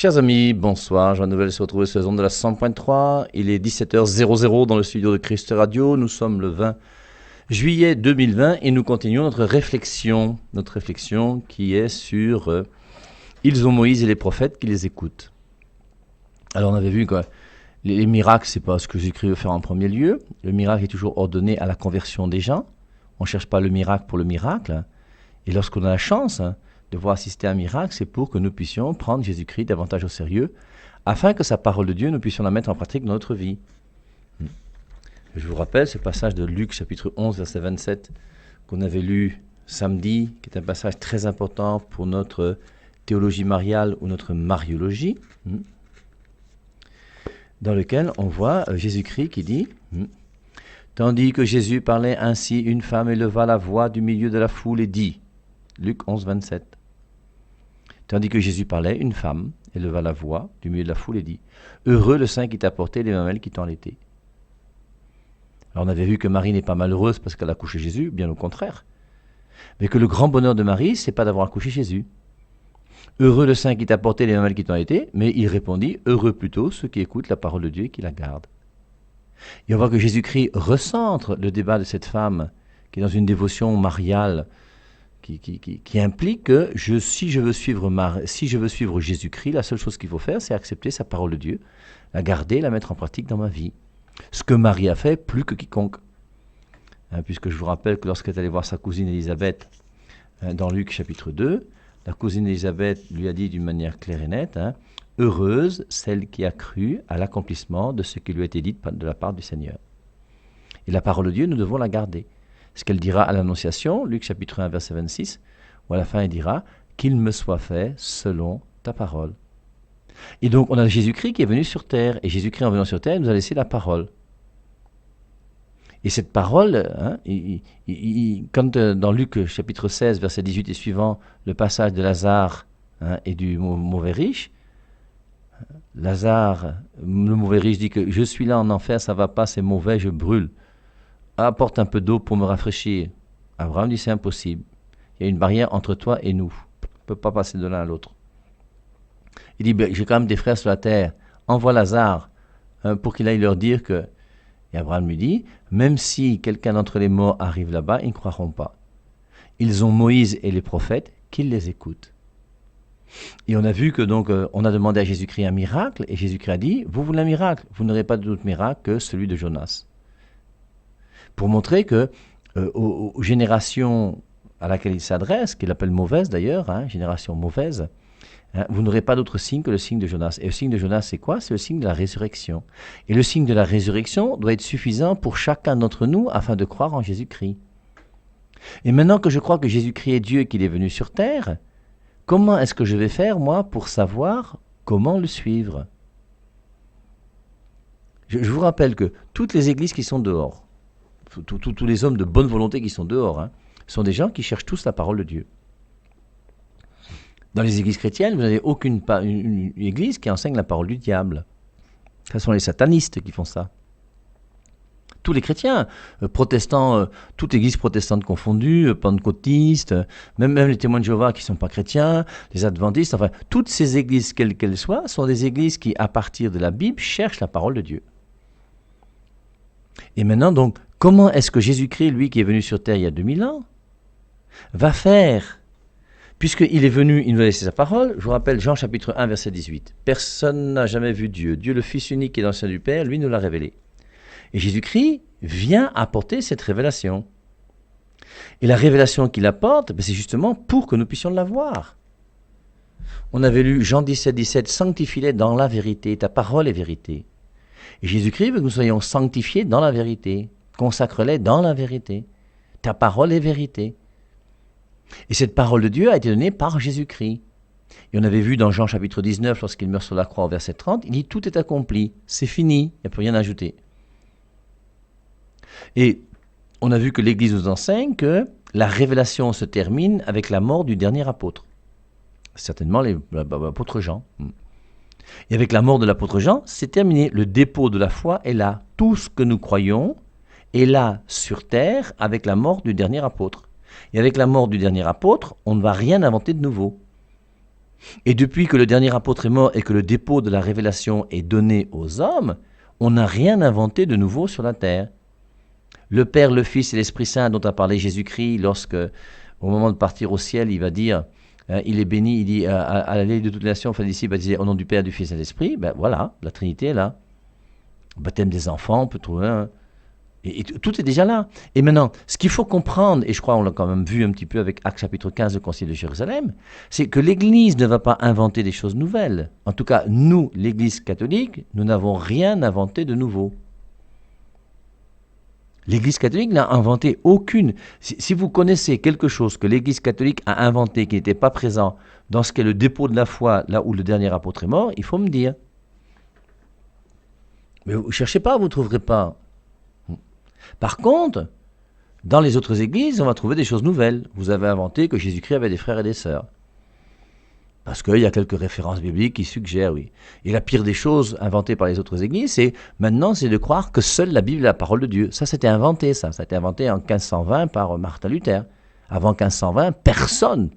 Chers amis, bonsoir. Joie nouvelle se retrouve sur la zone de la 100.3. Il est 17h00 dans le studio de Christ Radio. Nous sommes le 20 juillet 2020 et nous continuons notre réflexion qui est sur ils ont Moïse et les prophètes qui les écoutent. Alors on avait vu que les miracles, c'est pas ce que Jésus-Christ veut faire en premier lieu. Le miracle est toujours ordonné à la conversion des gens. On ne cherche pas le miracle pour le miracle. Et lorsqu'on a la chance de voir assister à un miracle, c'est pour que nous puissions prendre Jésus-Christ davantage au sérieux, afin que sa parole de Dieu, nous puissions la mettre en pratique dans notre vie. Je vous rappelle ce passage de Luc chapitre 11, verset 27, qu'on avait lu samedi, qui est un passage très important pour notre théologie mariale ou notre mariologie, dans lequel on voit Jésus-Christ qui dit « Tandis que Jésus parlait ainsi, une femme éleva la voix du milieu de la foule et dit » Luc 11, 27. Tandis que Jésus parlait, une femme éleva la voix du milieu de la foule et dit « Heureux le sein qui t'a porté, les mamelles qui t'ont allaité. » Alors on avait vu que Marie n'est pas malheureuse parce qu'elle a accouché Jésus, bien au contraire. Mais que le grand bonheur de Marie, c'est pas d'avoir accouché Jésus. Heureux le sein qui t'a porté, les mamelles qui t'ont allaité, mais il répondit « Heureux plutôt ceux qui écoutent la parole de Dieu et qui la gardent. » Et on voit que Jésus-Christ recentre le débat de cette femme qui est dans une dévotion mariale, qui implique que si je veux suivre Jésus-Christ, la seule chose qu'il faut faire, c'est accepter sa parole de Dieu, la garder, la mettre en pratique dans ma vie. Ce que Marie a fait plus que quiconque. Puisque je vous rappelle que lorsqu'elle est allée voir sa cousine Élisabeth, dans Luc chapitre 2, la cousine Élisabeth lui a dit d'une manière claire et nette, heureuse celle qui a cru à l'accomplissement de ce qui lui a été dit de la part du Seigneur. Et la parole de Dieu, nous devons la garder. Ce qu'elle dira à l'Annonciation, Luc chapitre 1, verset 26, où à la fin elle dira « Qu'il me soit fait selon ta parole ». Et donc on a Jésus-Christ qui est venu sur terre, et Jésus-Christ en venant sur terre, il nous a laissé la parole. Et cette parole, quand dans Luc chapitre 16, verset 18 et suivant, le passage de Lazare et du mauvais riche, Lazare, le mauvais riche dit que « Je suis là en enfer, ça va pas, c'est mauvais, je brûle. Apporte un peu d'eau pour me rafraîchir. » Abraham dit « C'est impossible. Il y a une barrière entre toi et nous. On ne peut pas passer de l'un à l'autre. » Il dit « J'ai quand même des frères sur la terre. Envoie Lazare pour qu'il aille leur dire que... » Et Abraham lui dit « Même si quelqu'un d'entre les morts arrive là-bas, ils ne croiront pas. Ils ont Moïse et les prophètes, qu'ils les écoutent. » Et on a vu que donc on a demandé à Jésus-Christ un miracle, et Jésus-Christ a dit « Vous voulez un miracle, vous n'aurez pas d'autre miracle que celui de Jonas. » Pour montrer que aux générations à laquelle il s'adresse, qu'il appelle mauvaise d'ailleurs, génération mauvaise, vous n'aurez pas d'autre signe que le signe de Jonas. Et le signe de Jonas, c'est quoi? C'est le signe de la résurrection. Et le signe de la résurrection doit être suffisant pour chacun d'entre nous afin de croire en Jésus-Christ. Et maintenant que je crois que Jésus-Christ est Dieu et qu'il est venu sur terre, comment est-ce que je vais faire, moi, pour savoir comment le suivre? Je vous rappelle que toutes les églises qui sont dehors, tous les hommes de bonne volonté qui sont dehors, sont des gens qui cherchent tous la parole de Dieu. Dans les églises chrétiennes, vous n'avez aucune une église qui enseigne la parole du diable. Ce sont les satanistes qui font ça. Tous les chrétiens, protestants, toute église protestante confondue, pentecôtistes, même les témoins de Jéhovah qui ne sont pas chrétiens, les adventistes, enfin, toutes ces églises, quelles qu'elles soient, sont des églises qui, à partir de la Bible, cherchent la parole de Dieu. Et maintenant, donc, comment est-ce que Jésus-Christ, lui qui est venu sur terre il y a 2000 ans, va faire? Puisqu'il est venu, il nous a laissé sa parole. Je vous rappelle Jean chapitre 1, verset 18. Personne n'a jamais vu Dieu. Dieu, le Fils unique qui est dans le sein du Père, lui nous l'a révélé. Et Jésus-Christ vient apporter cette révélation. Et la révélation qu'il apporte, c'est justement pour que nous puissions la voir. On avait lu Jean 17, 17, « Sanctifie-les dans la vérité, ta parole est vérité. » Et Jésus-Christ veut que nous soyons sanctifiés dans la vérité. Consacre-les dans la vérité. Ta parole est vérité. Et cette parole de Dieu a été donnée par Jésus-Christ. Et on avait vu dans Jean chapitre 19, lorsqu'il meurt sur la croix au verset 30, il dit « Tout est accompli, c'est fini, il n'y a plus rien à ajouter. » Et on a vu que l'Église nous enseigne que la révélation se termine avec la mort du dernier apôtre. Certainement l'apôtre Jean. Et avec la mort de l'apôtre Jean, c'est terminé. Le dépôt de la foi est là. Tout ce que nous croyons est là sur terre avec la mort du dernier apôtre. Et avec la mort du dernier apôtre, on ne va rien inventer de nouveau. Et depuis que le dernier apôtre est mort et que le dépôt de la révélation est donné aux hommes, on n'a rien inventé de nouveau sur la terre. Le Père, le Fils et l'Esprit Saint dont a parlé Jésus-Christ lorsque, au moment de partir au ciel, il va dire, il est béni, il dit à l'allée de toutes les nations, enfin d'ici, baptisé au nom du Père, du Fils et de l'Esprit. Ben voilà, la Trinité est là. Baptême des enfants, on peut trouver un. Et tout est déjà là. Et maintenant, ce qu'il faut comprendre, et je crois qu'on l'a quand même vu un petit peu avec Actes chapitre 15 du Concile de Jérusalem, c'est que l'Église ne va pas inventer des choses nouvelles. En tout cas, nous, l'Église catholique, nous n'avons rien inventé de nouveau. L'Église catholique n'a inventé aucune. Si vous connaissez quelque chose que l'Église catholique a inventé qui n'était pas présent dans ce qu'est le dépôt de la foi, là où le dernier apôtre est mort, il faut me dire. Mais vous ne cherchez pas, vous ne trouverez pas. Par contre, dans les autres églises, on va trouver des choses nouvelles. Vous avez inventé que Jésus-Christ avait des frères et des sœurs. Parce qu'il y a quelques références bibliques qui suggèrent, oui. Et la pire des choses inventées par les autres églises, c'est de croire que seule la Bible est la parole de Dieu. Ça, c'était inventé, ça. Ça a été inventé en 1520 par Martin Luther. Avant 1520, personne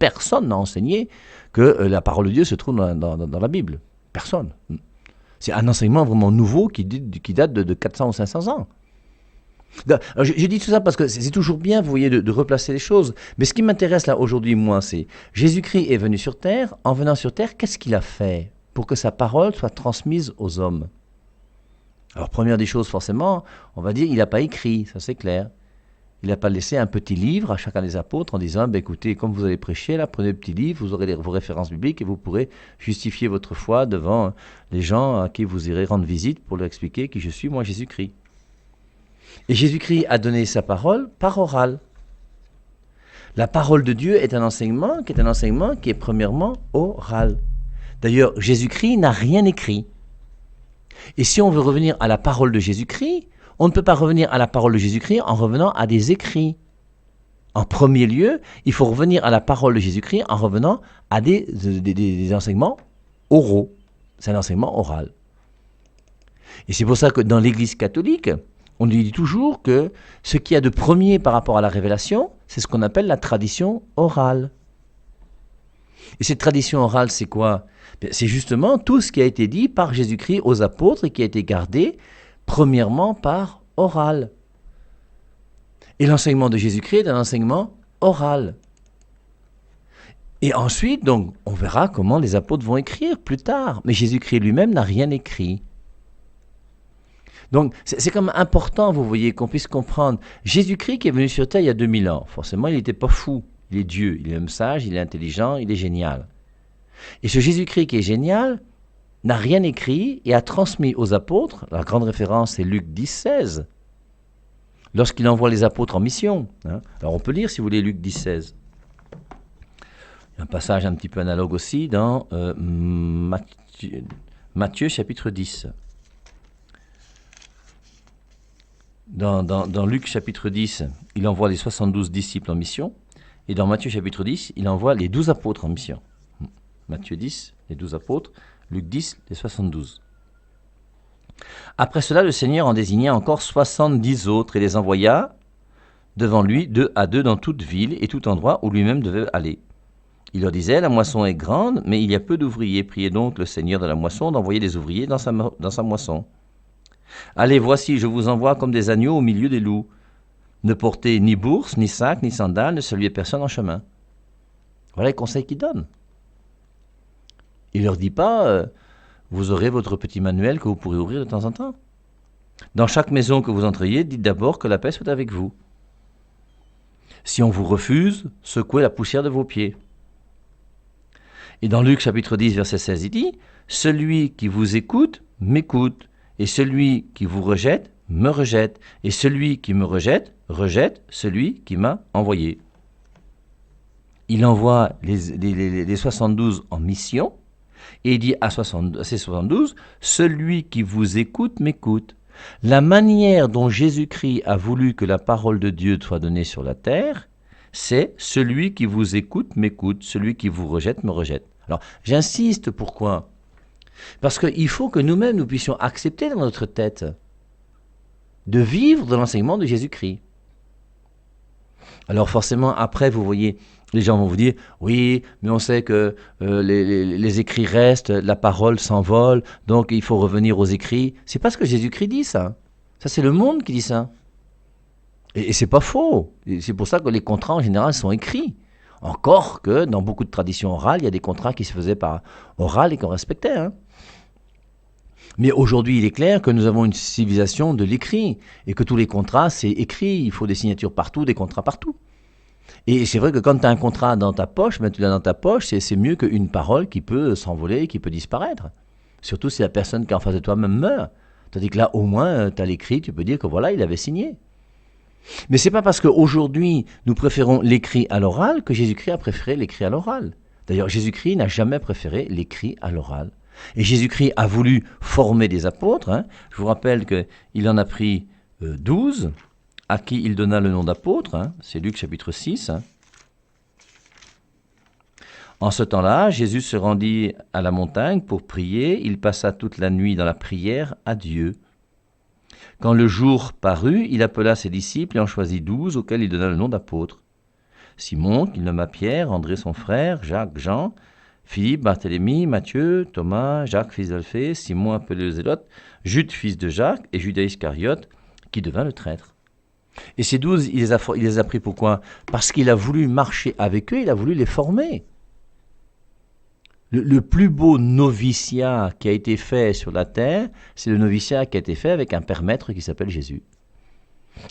n'a enseigné que la parole de Dieu se trouve dans la Bible. Personne. C'est un enseignement vraiment nouveau qui date de 400 ou 500 ans. Alors, j'ai dit tout ça parce que c'est toujours bien, vous voyez, de replacer les choses. Mais ce qui m'intéresse là aujourd'hui, moi, c'est Jésus-Christ est venu sur terre. En venant sur terre, qu'est-ce qu'il a fait pour que sa parole soit transmise aux hommes? Alors, première des choses, forcément, on va dire, il n'a pas écrit, ça c'est clair. Il n'a pas laissé un petit livre à chacun des apôtres en disant, écoutez, comme vous allez prêcher, là, prenez le petit livre, vous aurez vos références bibliques et vous pourrez justifier votre foi devant les gens à qui vous irez rendre visite pour leur expliquer qui je suis, moi, Jésus-Christ. Et Jésus-Christ a donné sa parole par oral. La parole de Dieu est un enseignement qui est premièrement oral. D'ailleurs, Jésus-Christ n'a rien écrit. Et si on veut revenir à la parole de Jésus-Christ, on ne peut pas revenir à la parole de Jésus-Christ en revenant à des écrits. En premier lieu, il faut revenir à la parole de Jésus-Christ en revenant à des enseignements oraux. C'est un enseignement oral. Et c'est pour ça que dans l'Église catholique, on dit toujours que ce qu'il y a de premier par rapport à la révélation, c'est ce qu'on appelle la tradition orale. Et cette tradition orale, c'est quoi? C'est justement tout ce qui a été dit par Jésus-Christ aux apôtres et qui a été gardé premièrement par oral. Et l'enseignement de Jésus-Christ est un enseignement oral. Et ensuite, donc, on verra comment les apôtres vont écrire plus tard. Mais Jésus-Christ lui-même n'a rien écrit. Donc, c'est comme important, vous voyez, qu'on puisse comprendre. Jésus-Christ qui est venu sur terre il y a 2000 ans, forcément, il n'était pas fou. Il est Dieu, il est même sage, il est intelligent, il est génial. Et ce Jésus-Christ qui est génial n'a rien écrit et a transmis aux apôtres, la grande référence c'est Luc 10, 16, lorsqu'il envoie les apôtres en mission. Alors on peut lire, si vous voulez, Luc 10, 16. Il y a un passage un petit peu analogue aussi dans Matthieu chapitre 10. Dans Luc chapitre 10, il envoie les 72 disciples en mission. Et dans Matthieu chapitre 10, il envoie les 12 apôtres en mission. Matthieu 10, les 12 apôtres. Luc 10, les 72. Après cela, le Seigneur en désigna encore 70 autres et les envoya devant lui 2 à 2 dans toute ville et tout endroit où lui-même devait aller. Il leur disait, la moisson est grande, mais il y a peu d'ouvriers. Priez donc le Seigneur de la moisson d'envoyer des ouvriers dans sa moisson. Allez, voici, je vous envoie comme des agneaux au milieu des loups. Ne portez ni bourse, ni sac, ni sandales, ne saluez personne en chemin. Voilà les conseils qu'il donne. Il ne leur dit pas, vous aurez votre petit manuel que vous pourrez ouvrir de temps en temps. Dans chaque maison que vous entriez, dites d'abord que la paix soit avec vous. Si on vous refuse, secouez la poussière de vos pieds. Et dans Luc chapitre 10, verset 16, il dit, celui qui vous écoute, m'écoute. Et celui qui vous rejette, me rejette. Et celui qui me rejette, rejette celui qui m'a envoyé. Il envoie les 72 en mission. Et il dit à ces 72, celui qui vous écoute, m'écoute. La manière dont Jésus-Christ a voulu que la parole de Dieu soit donnée sur la terre, c'est celui qui vous écoute, m'écoute. Celui qui vous rejette, me rejette. Alors, j'insiste, pourquoi ? Parce qu'il faut que nous-mêmes, nous puissions accepter dans notre tête de vivre de l'enseignement de Jésus-Christ. Alors forcément, après, vous voyez, les gens vont vous dire, oui, mais on sait que les écrits restent, la parole s'envole, donc il faut revenir aux écrits. C'est pas ce que Jésus-Christ dit, ça. Ça, c'est le monde qui dit ça. Et c'est pas faux. Et c'est pour ça que les contrats, en général, sont écrits. Encore que dans beaucoup de traditions orales, il y a des contrats qui se faisaient par oral et qu'on respectait. Hein. Mais aujourd'hui, il est clair que nous avons une civilisation de l'écrit et que tous les contrats, c'est écrit. Il faut des signatures partout, des contrats partout. Et c'est vrai que quand tu as un contrat dans ta poche, ben tu l'as dans ta poche, c'est mieux qu'une parole qui peut s'envoler, qui peut disparaître. Surtout si la personne qui est en face de toi même meurt. Tandis que là, au moins, tu as l'écrit, tu peux dire que voilà, il avait signé. Mais c'est pas parce qu'aujourd'hui, nous préférons l'écrit à l'oral que Jésus-Christ a préféré l'écrit à l'oral. D'ailleurs, Jésus-Christ n'a jamais préféré l'écrit à l'oral. Et Jésus-Christ a voulu former des apôtres. Hein. Je vous rappelle qu'il en a pris 12, à qui il donna le nom d'apôtre. Hein. C'est Luc chapitre 6. Hein. En ce temps-là, Jésus se rendit à la montagne pour prier. Il passa toute la nuit dans la prière à Dieu. Quand le jour parut, il appela ses disciples et en choisit 12, auxquels il donna le nom d'apôtres. Simon, qu'il nomma Pierre, André son frère, Jacques, Jean, Philippe, Barthélemy, Matthieu, Thomas, Jacques fils d'Alphée, Simon appelé le Zélote, Jude fils de Jacques et Judas Iscariote, qui devint le traître. Et ces 12, il les a pris pourquoi ? Parce qu'il a voulu marcher avec eux, il a voulu les former. Le plus beau noviciat qui a été fait sur la terre, c'est le noviciat qui a été fait avec un père maître qui s'appelle Jésus.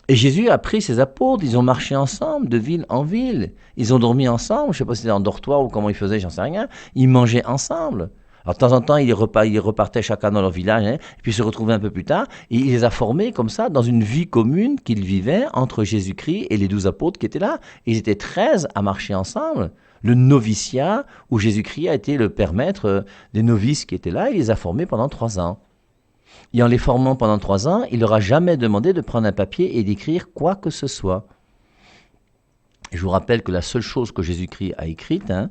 Et Jésus a pris ses apôtres, ils ont marché ensemble de ville en ville. Ils ont dormi ensemble, je ne sais pas si c'était en dortoir ou comment ils faisaient, j'en sais rien. Ils mangeaient ensemble. Alors de temps en temps, ils repartaient chacun dans leur village, hein, et puis se retrouvaient un peu plus tard. Et il les a formés comme ça dans une vie commune qu'ils vivaient entre Jésus-Christ et les 12 apôtres qui étaient là. Ils étaient 13 à marcher ensemble. Le noviciat, où Jésus-Christ a été le père maître des novices qui étaient là, il les a formés pendant 3 ans. Et en les formant pendant 3 ans, il leur a jamais demandé de prendre un papier et d'écrire quoi que ce soit. Et je vous rappelle que la seule chose que Jésus-Christ a écrite, hein,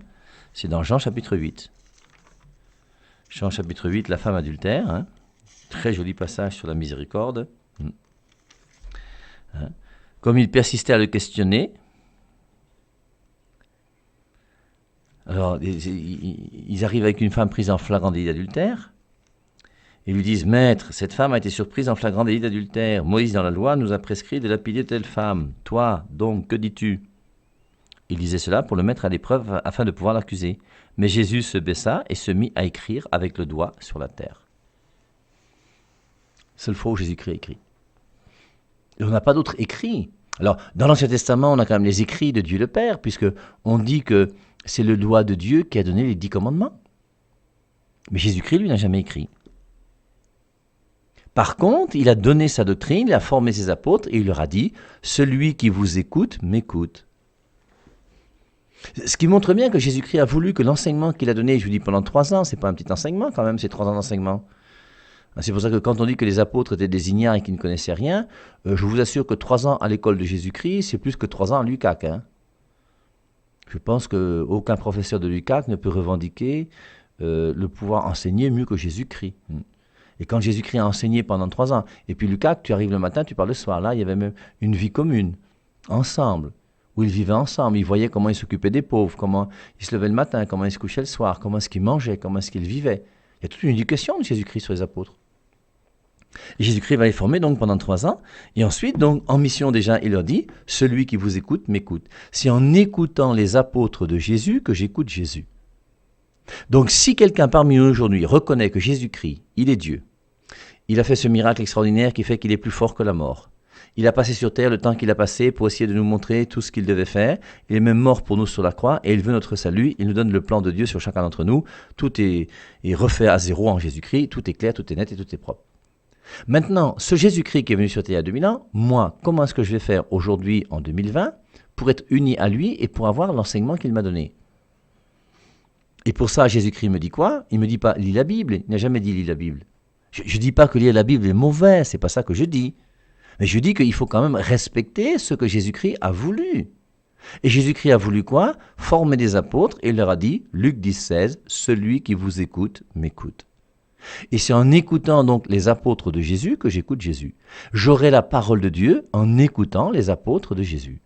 c'est dans Jean chapitre 8. Jean chapitre 8, la femme adultère, hein, très joli passage sur la miséricorde. Hein. Comme il persistait à le questionner, alors ils arrivent avec une femme prise en flagrant délit d'adultère. Ils lui disent, Maître, cette femme a été surprise en flagrant délit d'adultère. Moïse, dans la loi, nous a prescrit de lapider telle femme. Toi, donc, que dis-tu ? Il disait cela pour le mettre à l'épreuve afin de pouvoir l'accuser. Mais Jésus se baissa et se mit à écrire avec le doigt sur la terre. Seule fois où Jésus-Christ écrit. Et on n'a pas d'autres écrits. Alors, dans l'Ancien Testament, on a quand même les écrits de Dieu le Père, puisque on dit que c'est le doigt de Dieu qui a donné les 10 commandements. Mais Jésus-Christ, lui, n'a jamais écrit. Par contre, il a donné sa doctrine, il a formé ses apôtres et il leur a dit « Celui qui vous écoute, m'écoute ». Ce qui montre bien que Jésus-Christ a voulu que l'enseignement qu'il a donné, je vous dis pendant 3 ans, c'est pas un petit enseignement quand même, c'est 3 ans d'enseignement. C'est pour ça que quand on dit que les apôtres étaient des ignares et qu'ils ne connaissaient rien, je vous assure que 3 ans à l'école de Jésus-Christ, c'est plus que 3 ans à l'UCAC. Hein. Je pense qu'aucun professeur de l'UCAC ne peut revendiquer le pouvoir enseigner mieux que Jésus-Christ. Et quand Jésus-Christ a enseigné pendant 3 ans, et puis l'UCAC, tu arrives le matin, tu parles le soir. Là, il y avait même une vie commune, ensemble, où ils vivaient ensemble. Ils voyaient comment ils s'occupaient des pauvres, comment ils se levaient le matin, comment ils se couchaient le soir, comment est-ce qu'ils mangeaient, comment est-ce qu'ils vivaient. Il y a toute une éducation de Jésus-Christ sur les apôtres. Et Jésus-Christ va les former donc pendant 3 ans. Et ensuite, donc, en mission déjà, il leur dit « Celui qui vous écoute, m'écoute ». C'est en écoutant les apôtres de Jésus que j'écoute Jésus. Donc, si quelqu'un parmi nous aujourd'hui reconnaît que Jésus-Christ, il est Dieu, il a fait ce miracle extraordinaire qui fait qu'il est plus fort que la mort. Il a passé sur terre le temps qu'il a passé pour essayer de nous montrer tout ce qu'il devait faire. Il est même mort pour nous sur la croix et il veut notre salut. Il nous donne le plan de Dieu sur chacun d'entre nous. Tout est refait à zéro en Jésus-Christ. Tout est clair, tout est net et tout est propre. Maintenant, ce Jésus-Christ qui est venu sur terre il y a 2000 ans, moi, comment est-ce que je vais faire aujourd'hui en 2020 pour être uni à lui et pour avoir l'enseignement qu'il m'a donné ? Et pour ça, Jésus-Christ me dit quoi ? Il ne me dit pas « lis la Bible ». Il n'a jamais dit « lis la Bible ». Je ne dis pas que lire la Bible est mauvais, c'est pas ça que je dis. Mais je dis qu'il faut quand même respecter ce que Jésus-Christ a voulu. Et Jésus-Christ a voulu quoi ? Former des apôtres et il leur a dit, Luc 10, 16, « Celui qui vous écoute, m'écoute ». Et c'est en écoutant donc les apôtres de Jésus que j'écoute Jésus. J'aurai la parole de Dieu en écoutant les apôtres de Jésus.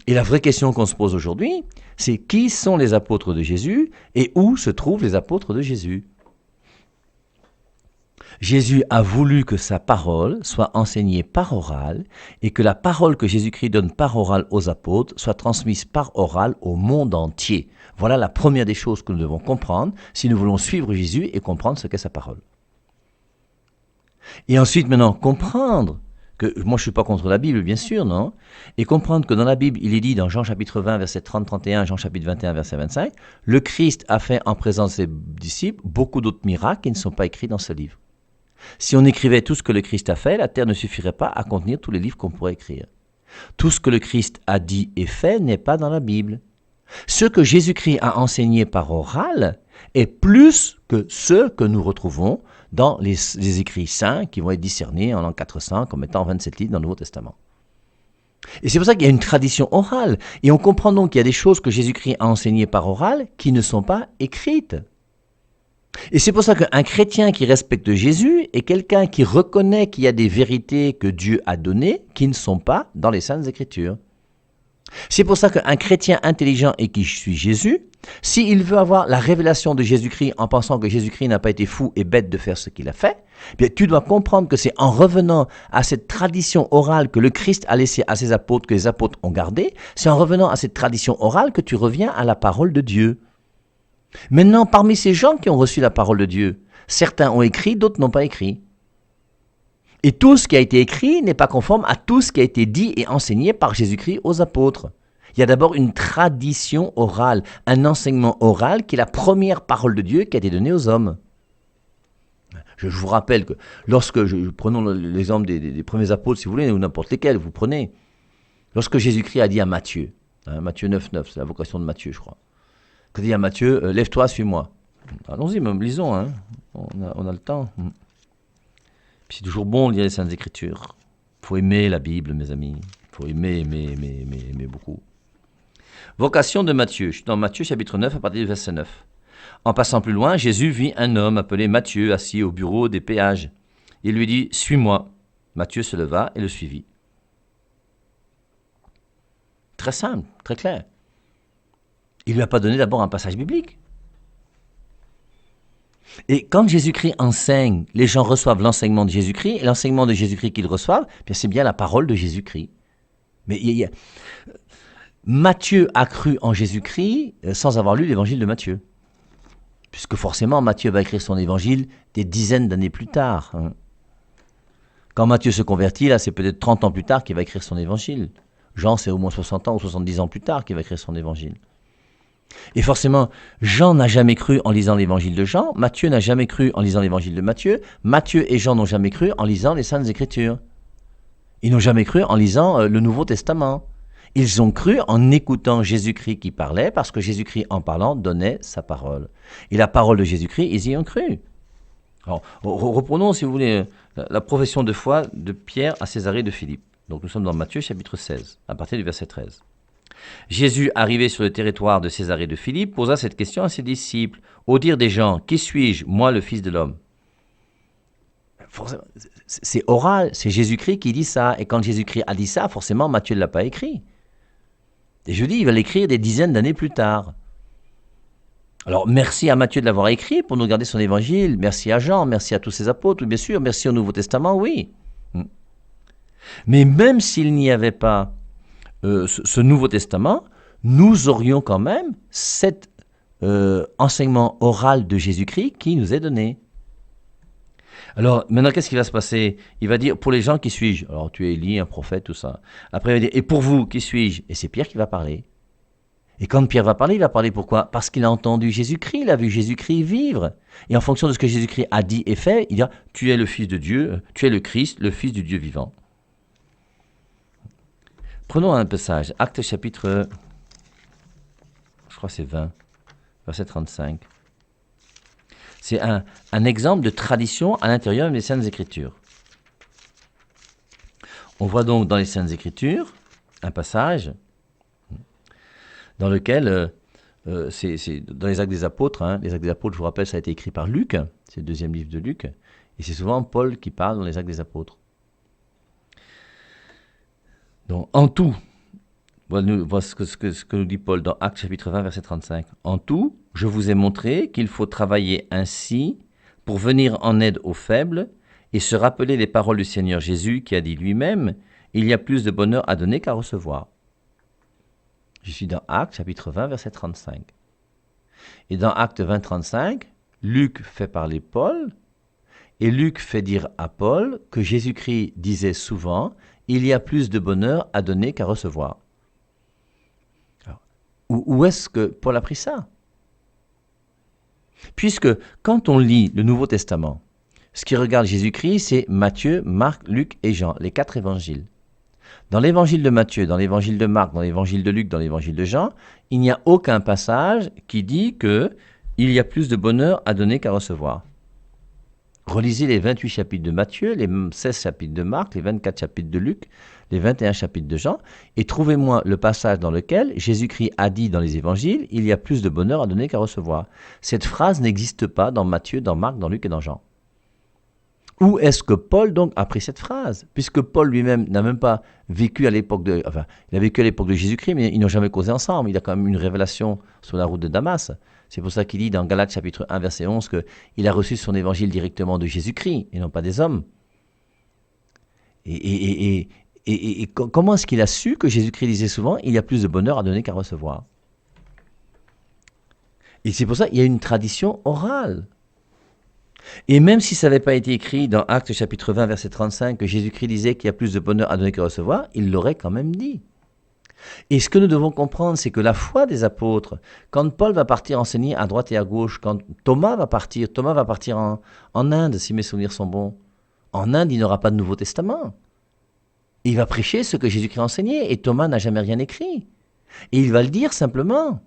Et la vraie question qu'on se pose aujourd'hui, c'est qui sont les apôtres de Jésus et où se trouvent les apôtres de Jésus? Jésus a voulu que sa parole soit enseignée par oral et que la parole que Jésus-Christ donne par oral aux apôtres soit transmise par oral au monde entier. Voilà la première des choses que nous devons comprendre si nous voulons suivre Jésus et comprendre ce qu'est sa parole. Et ensuite, maintenant, comprendre que, moi je ne suis pas contre la Bible, bien sûr, non? Et comprendre que dans la Bible, il est dit dans Jean chapitre 20, verset 30-31, Jean chapitre 21, verset 25, le Christ a fait en présence de ses disciples beaucoup d'autres miracles qui ne sont pas écrits dans ce livre. Si on écrivait tout ce que le Christ a fait, la terre ne suffirait pas à contenir tous les livres qu'on pourrait écrire. Tout ce que le Christ a dit et fait n'est pas dans la Bible. Ce que Jésus-Christ a enseigné par oral est plus que ce que nous retrouvons dans les écrits saints qui vont être discernés en l'an 400 comme étant 27 livres dans le Nouveau Testament. Et c'est pour ça qu'il y a une tradition orale. Et on comprend donc qu'il y a des choses que Jésus-Christ a enseignées par oral qui ne sont pas écrites. Et c'est pour ça qu'un chrétien qui respecte Jésus est quelqu'un qui reconnaît qu'il y a des vérités que Dieu a données qui ne sont pas dans les Saintes Écritures. C'est pour ça qu'un chrétien intelligent et qui suit Jésus, s'il veut avoir la révélation de Jésus-Christ en pensant que Jésus-Christ n'a pas été fou et bête de faire ce qu'il a fait, bien, tu dois comprendre que c'est en revenant à cette tradition orale que le Christ a laissée à ses apôtres, que les apôtres ont gardée, c'est en revenant à cette tradition orale que tu reviens à la parole de Dieu. Maintenant, parmi ces gens qui ont reçu la parole de Dieu, certains ont écrit, d'autres n'ont pas écrit. Et tout ce qui a été écrit n'est pas conforme à tout ce qui a été dit et enseigné par Jésus-Christ aux apôtres. Il y a d'abord une tradition orale, un enseignement oral qui est la première parole de Dieu qui a été donnée aux hommes. Je vous rappelle que prenons l'exemple des premiers apôtres, si vous voulez, ou n'importe lesquels, vous prenez. Lorsque Jésus-Christ a dit à Matthieu, Matthieu 9,9, c'est la vocation de Matthieu, je crois. Quand il dit à Matthieu, lève-toi, suis-moi. Allons-y, même lisons, hein. On a le temps. Puis c'est toujours bon de lire les Saintes Écritures. Il faut aimer la Bible, mes amis. Il faut aimer beaucoup. Vocation de Matthieu. Je suis dans Matthieu chapitre 9 à partir du verset 9. En passant plus loin, Jésus vit un homme appelé Matthieu assis au bureau des péages. Il lui dit, suis-moi. Matthieu se leva et le suivit. Très simple, très clair. Il ne lui a pas donné d'abord un passage biblique. Et quand Jésus-Christ enseigne, les gens reçoivent l'enseignement de Jésus-Christ, et l'enseignement de Jésus-Christ qu'ils reçoivent, bien c'est bien la parole de Jésus-Christ. Mais Matthieu a cru en Jésus-Christ sans avoir lu l'évangile de Matthieu. Puisque forcément, Matthieu va écrire son évangile des dizaines d'années plus tard. Quand Matthieu se convertit, là, c'est peut-être 30 ans plus tard qu'il va écrire son évangile. Jean, c'est au moins 60 ans ou 70 ans plus tard qu'il va écrire son évangile. Et forcément, Jean n'a jamais cru en lisant l'évangile de Jean, Matthieu n'a jamais cru en lisant l'évangile de Matthieu, Matthieu et Jean n'ont jamais cru en lisant les Saintes Écritures. Ils n'ont jamais cru en lisant le Nouveau Testament. Ils ont cru en écoutant Jésus-Christ qui parlait, parce que Jésus-Christ, en parlant, donnait sa parole. Et la parole de Jésus-Christ, ils y ont cru. Alors, reprenons, si vous voulez, la profession de foi de Pierre à Césarée de Philippe. Donc nous sommes dans Matthieu chapitre 16, à partir du verset 13. Jésus, arrivé sur le territoire de Césarée de Philippe, posa cette question à ses disciples. Au dire des gens, qui suis-je, moi le Fils de l'homme? C'est oral, c'est Jésus-Christ qui dit ça. Et quand Jésus-Christ a dit ça, forcément, Matthieu ne l'a pas écrit. Et je dis, il va l'écrire des dizaines d'années plus tard. Alors, merci à Matthieu de l'avoir écrit pour nous garder son évangile. Merci à Jean, merci à tous ses apôtres, bien sûr. Merci au Nouveau Testament, oui. Mais même s'il n'y avait pas ce Nouveau Testament, nous aurions quand même cet enseignement oral de Jésus-Christ qui nous est donné. Alors, maintenant, qu'est-ce qui va se passer? Il va dire, pour les gens, qui suis-je? Alors, tu es Élie, un prophète, tout ça. Après, il va dire, et pour vous, qui suis-je? Et c'est Pierre qui va parler. Et quand Pierre va parler, il va parler pourquoi? Parce qu'il a entendu Jésus-Christ, il a vu Jésus-Christ vivre. Et en fonction de ce que Jésus-Christ a dit et fait, il dit, tu es le Fils de Dieu, tu es le Christ, le Fils du Dieu vivant. Prenons un passage, Actes chapitre, je crois que c'est 20, verset 35. C'est un exemple de tradition à l'intérieur des Saintes Écritures. On voit donc dans les Saintes Écritures un passage dans lequel, c'est dans les Actes des Apôtres, les Actes des Apôtres, je vous rappelle, ça a été écrit par Luc, c'est le deuxième livre de Luc, et c'est souvent Paul qui parle dans les Actes des Apôtres. Donc en tout, Voilà ce que nous dit Paul dans Actes chapitre 20, verset 35. En tout, je vous ai montré qu'il faut travailler ainsi pour venir en aide aux faibles et se rappeler les paroles du Seigneur Jésus qui a dit lui-même, il y a plus de bonheur à donner qu'à recevoir. Je suis dans Actes chapitre 20, verset 35. Et dans Actes 20, 35, Luc fait parler Paul, et Luc fait dire à Paul que Jésus-Christ disait souvent, il y a plus de bonheur à donner qu'à recevoir. Alors, où est-ce que Paul a pris ça? Puisque quand on lit le Nouveau Testament, ce qui regarde Jésus-Christ, c'est Matthieu, Marc, Luc et Jean, les 4 évangiles. Dans l'évangile de Matthieu, dans l'évangile de Marc, dans l'évangile de Luc, dans l'évangile de Jean, il n'y a aucun passage qui dit qu'il y a plus de bonheur à donner qu'à recevoir. Relisez les 28 chapitres de Matthieu, les 16 chapitres de Marc, les 24 chapitres de Luc, les 21 chapitres de Jean, et trouvez-moi le passage dans lequel Jésus-Christ a dit dans les évangiles « Il y a plus de bonheur à donner qu'à recevoir ». Cette phrase n'existe pas dans Matthieu, dans Marc, dans Luc et dans Jean. Où est-ce que Paul donc a pris cette phrase? Puisque Paul lui-même n'a même pas vécu à l'époque de... Enfin, il a vécu à l'époque de Jésus-Christ, mais ils n'ont jamais causé ensemble. Il a quand même une révélation sur la route de Damas. C'est pour ça qu'il dit dans Galates chapitre 1, verset 11, qu'il a reçu son évangile directement de Jésus-Christ, et non pas des hommes. Et comment est-ce qu'il a su que Jésus-Christ disait souvent « Il y a plus de bonheur à donner qu'à recevoir ». Et c'est pour ça qu'il y a une tradition orale. Et même si ça n'avait pas été écrit dans Actes chapitre 20, verset 35, que Jésus-Christ disait qu'il y a plus de bonheur à donner qu'à recevoir, il l'aurait quand même dit. Et ce que nous devons comprendre, c'est que la foi des apôtres, quand Paul va partir enseigner à droite et à gauche, quand Thomas va partir en Inde, si mes souvenirs sont bons. En Inde, il n'aura pas de Nouveau Testament. Il va prêcher ce que Jésus-Christ a enseigné, et Thomas n'a jamais rien écrit. Et il va le dire simplement.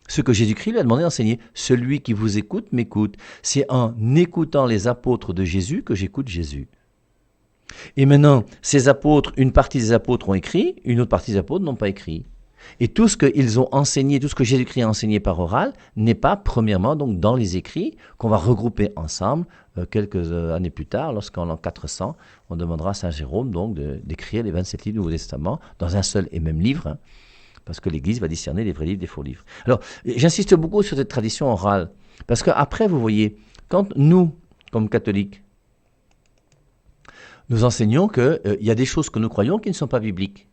Ce que Jésus-Christ lui a demandé d'enseigner. Celui qui vous écoute m'écoute. C'est en écoutant les apôtres de Jésus que j'écoute Jésus. Et maintenant, ces apôtres, une partie des apôtres ont écrit, une autre partie des apôtres n'ont pas écrit. Et tout ce qu'ils ont enseigné, tout ce que Jésus-Christ a enseigné par oral, n'est pas premièrement donc dans les écrits qu'on va regrouper ensemble quelques années plus tard, lorsqu'en l'an 400, on demandera à Saint Jérôme donc d'écrire les 27 livres du Nouveau Testament dans un seul et même livre, parce que l'Église va discerner les vrais livres des faux livres. Alors, j'insiste beaucoup sur cette tradition orale, parce qu'après, vous voyez, quand nous, comme catholiques, nous enseignons qu'il y a des choses que nous croyons qui ne sont pas bibliques.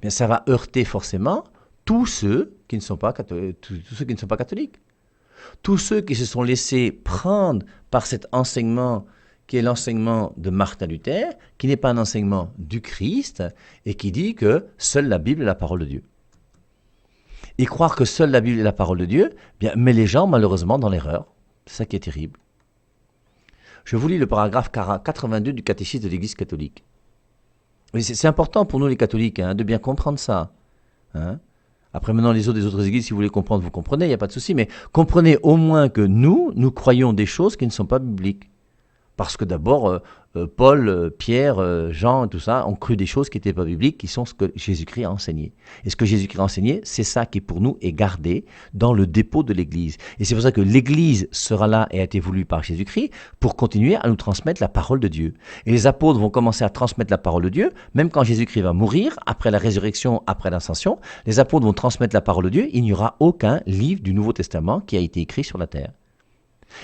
Bien, ça va heurter forcément tous ceux qui ne sont pas catholiques. Tous ceux qui se sont laissés prendre par cet enseignement qui est l'enseignement de Martin Luther, qui n'est pas un enseignement du Christ, et qui dit que seule la Bible est la parole de Dieu. Et croire que seule la Bible est la parole de Dieu, bien, met les gens malheureusement dans l'erreur. C'est ça qui est terrible. Je vous lis le paragraphe 82 du catéchisme de l'Église catholique. C'est important pour nous les catholiques de bien comprendre ça. Après maintenant les autres églises, si vous voulez comprendre, vous comprenez, il n'y a pas de souci, mais comprenez au moins que nous croyons des choses qui ne sont pas bibliques. Parce que d'abord, Paul, Pierre, Jean et tout ça ont cru des choses qui n'étaient pas bibliques, qui sont ce que Jésus-Christ a enseigné. Et ce que Jésus-Christ a enseigné, c'est ça qui pour nous est gardé dans le dépôt de l'Église. Et c'est pour ça que l'Église sera là et a été voulue par Jésus-Christ pour continuer à nous transmettre la parole de Dieu. Et les apôtres vont commencer à transmettre la parole de Dieu, même quand Jésus-Christ va mourir, après la résurrection, après l'ascension, les apôtres vont transmettre la parole de Dieu, il n'y aura aucun livre du Nouveau Testament qui a été écrit sur la terre.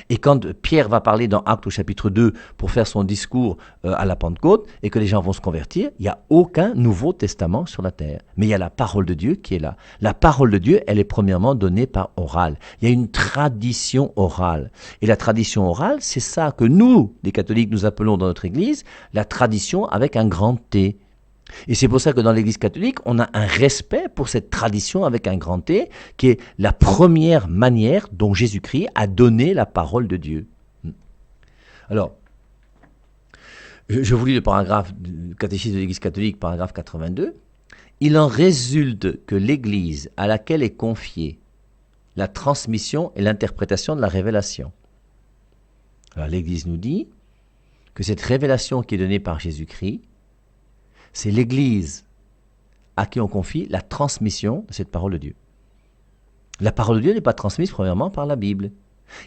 Et quand Pierre va parler dans Actes au chapitre 2 pour faire son discours à la Pentecôte et que les gens vont se convertir, il n'y a aucun Nouveau Testament sur la terre. Mais il y a la parole de Dieu qui est là. La parole de Dieu, elle est premièrement donnée par oral. Il y a une tradition orale. Et la tradition orale, c'est ça que nous, les catholiques, nous appelons dans notre Église la tradition avec un grand T. Et c'est pour ça que dans l'Église catholique, on a un respect pour cette tradition avec un grand T, qui est la première manière dont Jésus-Christ a donné la parole de Dieu. Alors, je vous lis le paragraphe du catéchisme de l'Église catholique, paragraphe 82. Il en résulte que l'Église à laquelle est confiée la transmission et l'interprétation de la révélation. Alors l'Église nous dit que cette révélation qui est donnée par Jésus-Christ, c'est l'Église à qui on confie la transmission de cette parole de Dieu. La parole de Dieu n'est pas transmise premièrement par la Bible.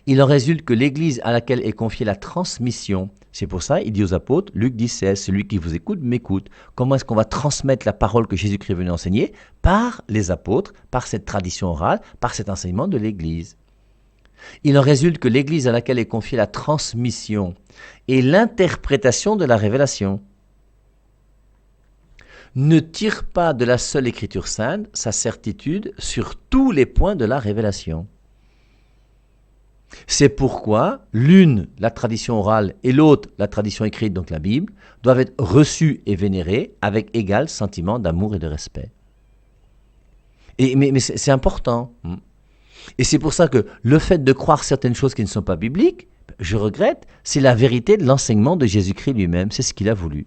Il en résulte que l'Église à laquelle est confiée la transmission, c'est pour ça, il dit aux apôtres, Luc 10,16, celui qui vous écoute m'écoute. Comment est-ce qu'on va transmettre la parole que Jésus-Christ est venu enseigner? Par les apôtres, par cette tradition orale, par cet enseignement de l'Église. Il en résulte que l'Église à laquelle est confiée la transmission et l'interprétation de la révélation ne tire pas de la seule Écriture sainte sa certitude sur tous les points de la révélation. C'est pourquoi l'une, la tradition orale, et l'autre, la tradition écrite, donc la Bible, doivent être reçues et vénérées avec égal sentiment d'amour et de respect. Mais c'est important. Et c'est pour ça que le fait de croire certaines choses qui ne sont pas bibliques, je regrette, c'est la vérité de l'enseignement de Jésus-Christ lui-même, c'est ce qu'il a voulu.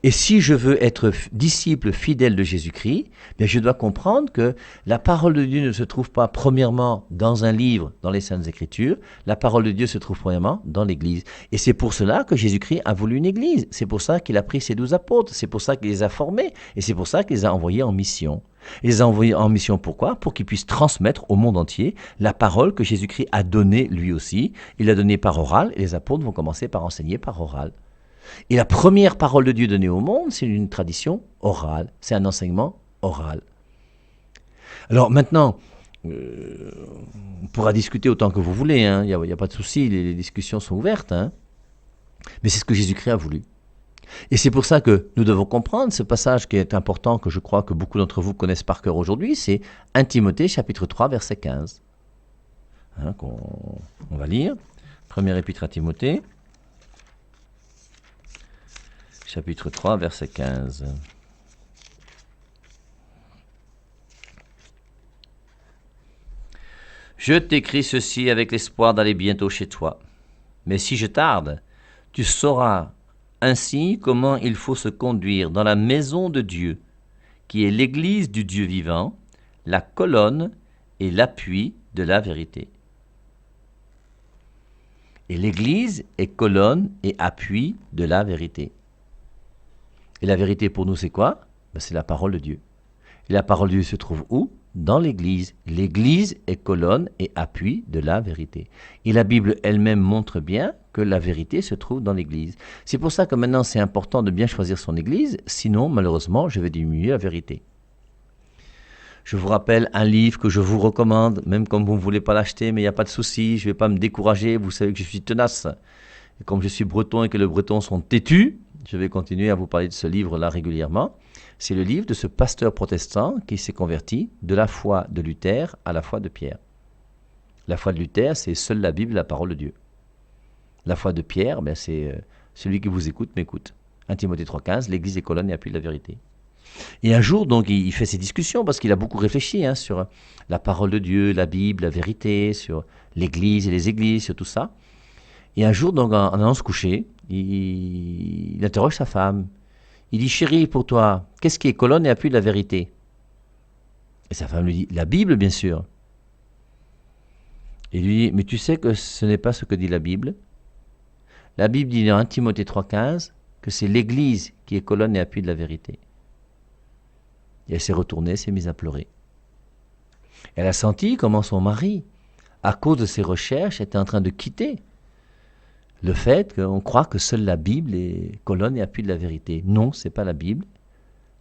Et si je veux être disciple fidèle de Jésus-Christ, bien je dois comprendre que la parole de Dieu ne se trouve pas premièrement dans un livre, dans les Saintes Écritures. La parole de Dieu se trouve premièrement dans l'Église. Et c'est pour cela que Jésus-Christ a voulu une Église. C'est pour ça qu'il a pris ses 12 apôtres. C'est pour ça qu'il les a formés. Et c'est pour ça qu'il les a envoyés en mission. Il les a envoyés en mission pourquoi? Pour qu'ils puissent transmettre au monde entier la parole que Jésus-Christ a donnée lui aussi. Il l'a donnée par oral et les apôtres vont commencer par enseigner par oral. Et la première parole de Dieu donnée au monde, c'est une tradition orale, c'est un enseignement oral. Alors maintenant, on pourra discuter autant que vous voulez, il n'y a pas de souci, les discussions sont ouvertes, mais c'est ce que Jésus-Christ a voulu. Et c'est pour ça que nous devons comprendre ce passage qui est important, que je crois que beaucoup d'entre vous connaissent par cœur aujourd'hui, c'est 1 Timothée chapitre 3 verset 15. On va lire, première épître à Timothée. Chapitre 3, verset 15. Je t'écris ceci avec l'espoir d'aller bientôt chez toi. Mais si je tarde, tu sauras ainsi comment il faut se conduire dans la maison de Dieu, qui est l'église du Dieu vivant, la colonne et l'appui de la vérité. Et l'église est colonne et appui de la vérité. Et la vérité pour nous, c'est quoi? C'est la parole de Dieu. Et la parole de Dieu se trouve où? Dans l'Église. L'Église est colonne et appui de la vérité. Et la Bible elle-même montre bien que la vérité se trouve dans l'Église. C'est pour ça que maintenant, c'est important de bien choisir son Église. Sinon, malheureusement, je vais diminuer la vérité. Je vous rappelle un livre que je vous recommande, même comme vous ne voulez pas l'acheter, mais il n'y a pas de souci, je ne vais pas me décourager. Vous savez que je suis tenace. Et comme je suis breton et que les bretons sont têtus, je vais continuer à vous parler de ce livre-là régulièrement. C'est le livre de ce pasteur protestant qui s'est converti de la foi de Luther à la foi de Pierre. La foi de Luther, c'est seule la Bible, la parole de Dieu. La foi de Pierre, c'est celui qui vous écoute m'écoute. 1 Timothée 3,15, l'Église est colonne et appui de la vérité. Et un jour, donc, il fait ses discussions parce qu'il a beaucoup réfléchi sur la parole de Dieu, la Bible, la vérité, sur l'Église et les églises, sur tout ça. Et un jour, donc, en allant se coucher, il interroge sa femme. Il dit, chérie, pour toi, qu'est-ce qui est colonne et appui de la vérité? Et sa femme lui dit, la Bible, bien sûr. Et lui dit, mais tu sais que ce n'est pas ce que dit la Bible. La Bible dit dans 1 Timothée 3,15 que c'est l'Église qui est colonne et appui de la vérité. Et elle s'est retournée, s'est mise à pleurer. Elle a senti comment son mari, à cause de ses recherches, était en train de quitter le fait qu'on croit que seule la Bible est colonne et appui de la vérité. Non, ce n'est pas la Bible.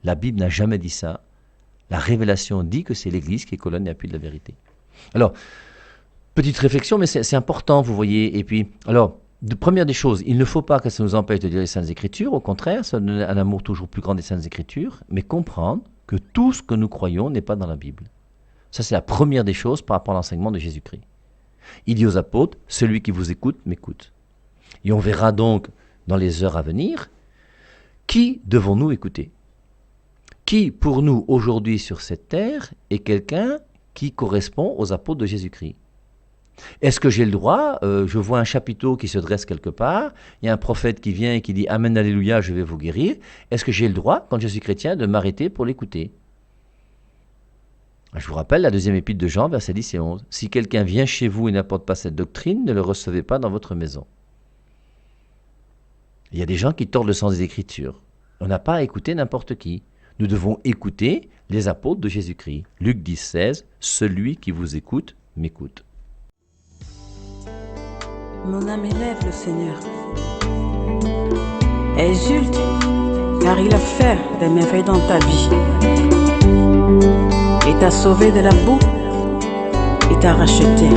La Bible n'a jamais dit ça. La révélation dit que c'est l'Église qui est colonne et appui de la vérité. Alors, petite réflexion, mais c'est important, vous voyez. Et puis, alors, première des choses, il ne faut pas que ça nous empêche de lire les Saintes Écritures. Au contraire, ça donne un amour toujours plus grand des Saintes Écritures. Mais comprendre que tout ce que nous croyons n'est pas dans la Bible. Ça, c'est la première des choses par rapport à l'enseignement de Jésus-Christ. Il dit aux apôtres, celui qui vous écoute, m'écoute. Et on verra donc, dans les heures à venir, qui devons-nous écouter? Qui, pour nous, aujourd'hui sur cette terre, est quelqu'un qui correspond aux apôtres de Jésus-Christ? Est-ce que j'ai le droit, je vois un chapiteau qui se dresse quelque part, il y a un prophète qui vient et qui dit « Amen, Alléluia, je vais vous guérir », est-ce que j'ai le droit, quand je suis chrétien, de m'arrêter pour l'écouter? Je vous rappelle la deuxième épître de Jean, versets 10 et 11. « Si quelqu'un vient chez vous et n'apporte pas cette doctrine, ne le recevez pas dans votre maison. » Il y a des gens qui tordent le sens des Écritures. On n'a pas à écouter n'importe qui. Nous devons écouter les apôtres de Jésus-Christ. Luc 10, 16, « Celui qui vous écoute, m'écoute. » Mon âme élève le Seigneur. Exulte, car il a fait des merveilles dans ta vie. Il t'a sauvé de la boue, il t'a racheté.